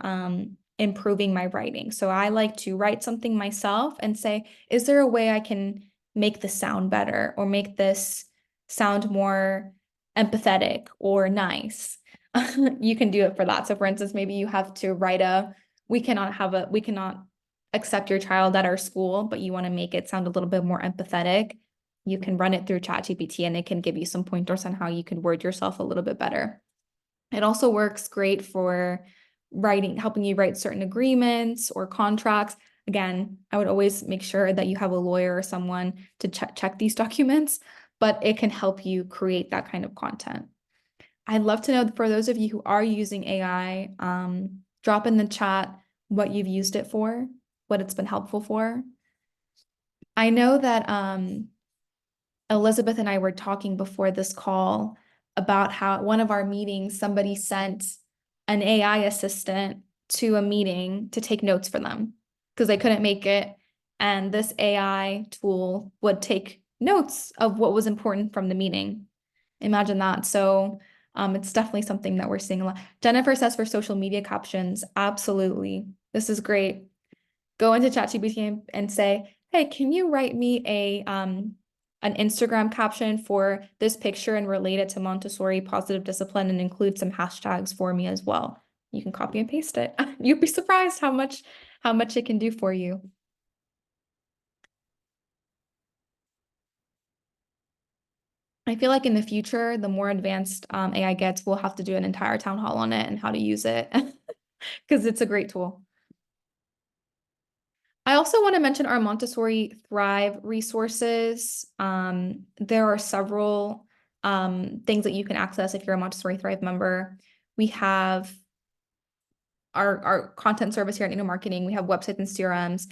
improving my writing. So I like to write something myself and say, is there a way I can make this sound better or make this sound more empathetic or nice? You can do it for that. So for instance, maybe you have to write we cannot accept your child at our school, but you want to make it sound a little bit more empathetic. You can run it through ChatGPT and it can give you some pointers on how you can word yourself a little bit better. It also works great for helping you write certain agreements or contracts. Again, I would always make sure that you have a lawyer or someone to check these documents, but it can help you create that kind of content. I'd love to know, for those of you who are using AI, drop in the chat what you've used it for, what it's been helpful for. I know that Elizabeth and I were talking before this call about how at one of our meetings, somebody sent an AI assistant to a meeting to take notes for them because they couldn't make it. And this AI tool would take notes of what was important from the meeting. Imagine that. So it's definitely something that we're seeing a lot. Jennifer says for social media captions, absolutely. This is great. Go into ChatGPT and say, hey, can you write me an Instagram caption for this picture and relate it to Montessori positive discipline and include some hashtags for me as well. You can copy and paste it. You'd be surprised how much it can do for you. I feel like in the future, the more advanced AI gets, we'll have to do an entire town hall on it and how to use it because it's a great tool. I also want to mention our Montessori Thrive resources. There are several things that you can access if you're a Montessori Thrive member. We have our content service here at Nido Marketing. We have websites and CRMs.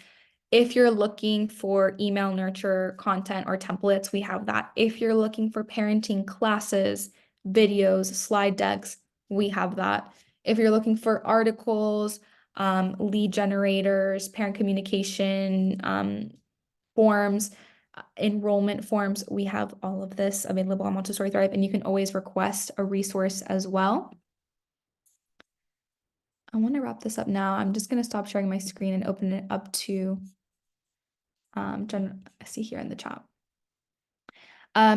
If you're looking for email nurture content or templates, we have that. If you're looking for parenting classes, videos, slide decks, we have that. If you're looking for articles, lead generators, parent communication, forms, enrollment forms, we have all of this available on Montessori Thrive, and you can always request a resource as well. I want to wrap this up now. I'm just going to stop sharing my screen and open it up to Jen, I see here in the chat.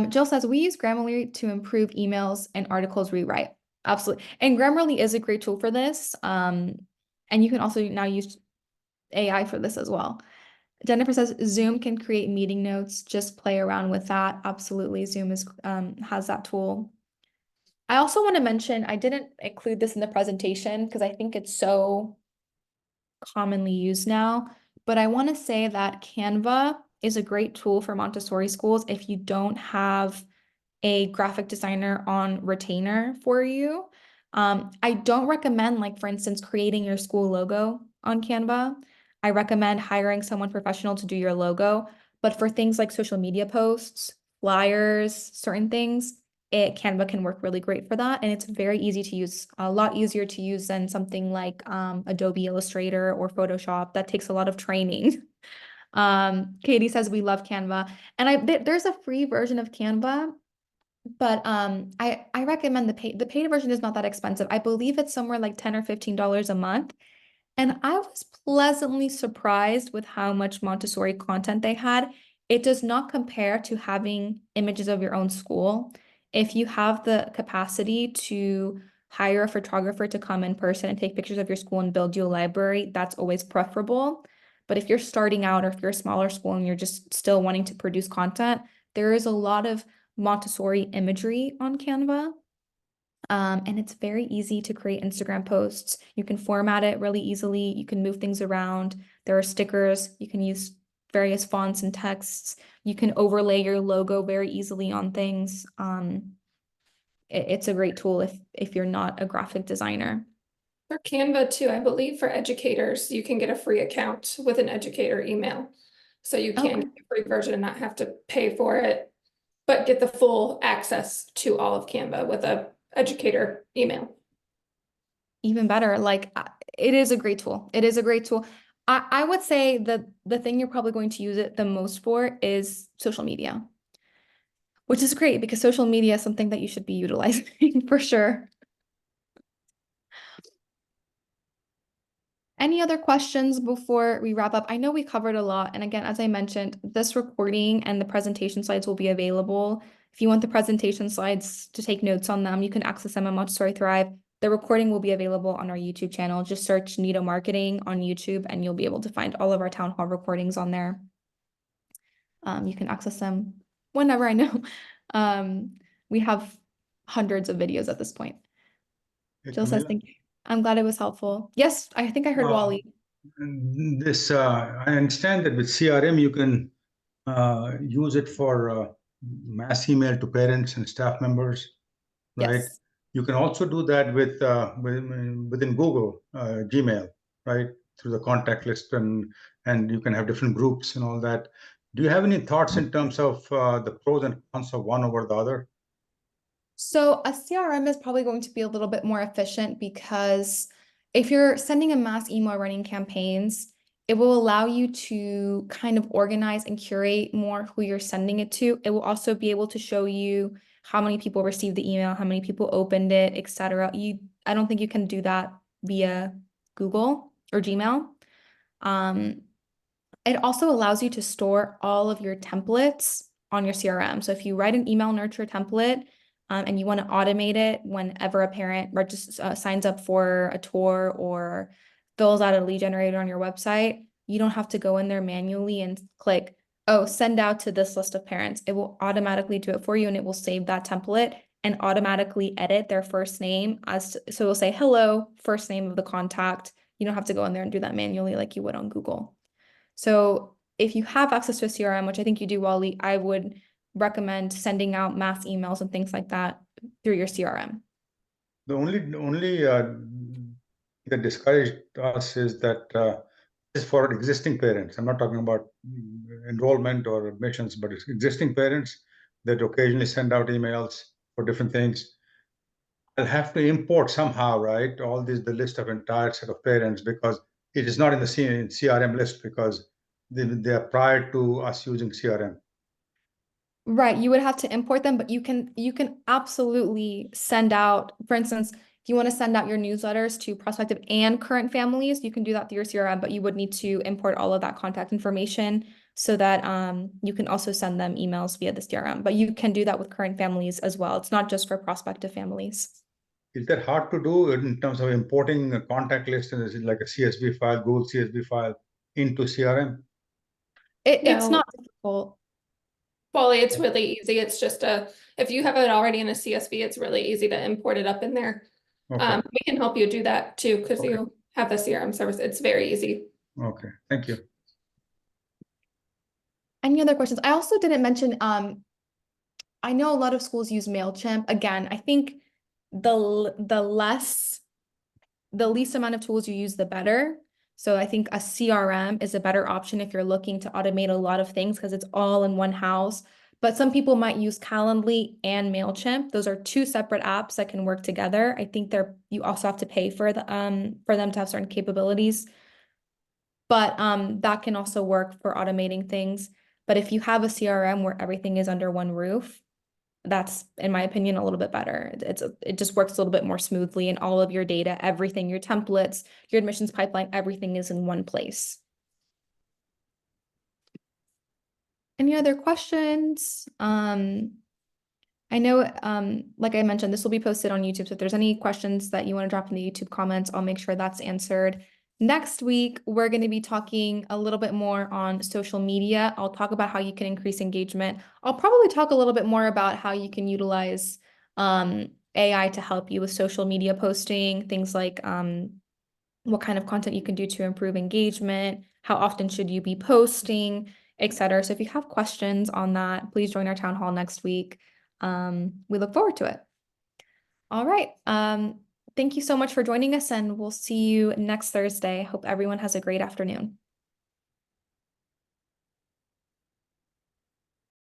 Jill says, we use Grammarly to improve emails and articles rewrite. Absolutely. And Grammarly is a great tool for this. And you can also now use AI for this as well. Jennifer says, Zoom can create meeting notes. Just play around with that. Absolutely. Zoom has that tool. I also want to mention, I didn't include this in the presentation because I think it's so commonly used now, but I want to say that Canva is a great tool for Montessori schools if you don't have a graphic designer on retainer for you. I don't recommend, like, for instance, creating your school logo on Canva. I recommend hiring someone professional to do your logo, but for things like social media posts, flyers, certain things, Canva can work really great for that. And it's very easy to use, a lot easier to use than something like Adobe Illustrator or Photoshop. That takes a lot of training. Katie says we love Canva. And there's a free version of Canva, but I recommend the paid version is not that expensive. I believe it's somewhere like $10 or $15 a month. And I was pleasantly surprised with how much Montessori content they had. It does not compare to having images of your own school. If you have the capacity to hire a photographer to come in person and take pictures of your school and build you a library, that's always preferable. But if you're starting out or if you're a smaller school and you're just still wanting to produce content, there is a lot of Montessori imagery on Canva. And it's very easy to create Instagram posts. You can format it really easily. You can move things around. There are stickers. You can use various fonts and texts. You can overlay your logo very easily on things. It's a great tool if you're not a graphic designer. For Canva too, I believe for educators, you can get a free account with an educator email. So you can get the free version and not have to pay for it, but get the full access to all of Canva with a educator email. Even better. Like, it is a great tool. It is a great tool. I would say that the thing you're probably going to use it the most for is social media, which is great because social media is something that you should be utilizing for sure. Any other questions before we wrap up? I know we covered a lot. And again, as I mentioned, this recording and the presentation slides will be available. If you want the presentation slides to take notes on them, you can access them on Montessori Thrive. The recording will be available on our YouTube channel. Just search Nido Marketing on YouTube and you'll be able to find all of our town hall recordings on there. You can access them whenever. I know. We have hundreds of videos at this point. Hey, Jill says, Camilla. thank you. I'm glad it was helpful. Yes, I think I heard Wally. I understand that with CRM, you can use it for mass email to parents and staff members, right? Yes. You can also do that within Google Gmail, right? Through the contact list, and you can have different groups and all that. Do you have any thoughts in terms of the pros and cons of one over the other? So a CRM is probably going to be a little bit more efficient because if you're sending a mass email running campaigns, it will allow you to kind of organize and curate more who you're sending it to. It will also be able to show you how many people received the email, how many people opened it, etc. I don't think you can do that via Google or Gmail. It also allows you to store all of your templates on your CRM. So if you write an email nurture template and you want to automate it whenever a parent signs up for a tour or fills out a lead generator on your website, you don't have to go in there manually and click, oh, send out to this list of parents. It will automatically do it for you and it will save that template and automatically edit their first name so it will say, hello, first name of the contact. You don't have to go in there and do that manually like you would on Google. So if you have access to a CRM, which I think you do, Wally, I would recommend sending out mass emails and things like that through your CRM. The only that discouraged us is that is for existing parents. I'm not talking about enrollment or admissions, but it's existing parents that occasionally send out emails for different things. I'll have to import somehow, right? All these, the list of entire set of parents, because it is not in the CRM list because they are prior to us using CRM. Right, you would have to import them, but you can absolutely send out, for instance, if you want to send out your newsletters to prospective and current families, you can do that through your CRM, but you would need to import all of that contact information so that you can also send them emails via the CRM. But you can do that with current families as well. It's not just for prospective families. Is that hard to do in terms of importing a contact list, and is it like a CSV file, Google CSV file into CRM? It's No. not difficult. Well, it's really easy. It's just if you have it already in a CSV, it's really easy to import it up in there. Okay. We can help you do that too, because Okay. you have the CRM service. It's very easy. Okay, thank you. Any other questions? I also didn't mention, I know a lot of schools use MailChimp. Again, I think the least amount of tools you use, the better. So I think a CRM is a better option if you're looking to automate a lot of things because it's all in one house. But some people might use Calendly and MailChimp. Those are two separate apps that can work together. I think you also have to pay for them to have certain capabilities. But that can also work for automating things. But if you have a CRM where everything is under one roof, that's, in my opinion, a little bit better. It just works a little bit more smoothly, and all of your data, everything, your templates, your admissions pipeline, everything is in one place. Any other questions? I know, like I mentioned, this will be posted on YouTube. So if there's any questions that you want to drop in the YouTube comments, I'll make sure that's answered. Next week, we're going to be talking a little bit more on social media. I'll talk about how you can increase engagement. I'll probably talk a little bit more about how you can utilize AI to help you with social media posting, things like what kind of content you can do to improve engagement, how often should you be posting, etc. So if you have questions on that, please join our town hall next week. We look forward to it. All right. Thank you so much for joining us, and we'll see you next Thursday. Hope everyone has a great afternoon.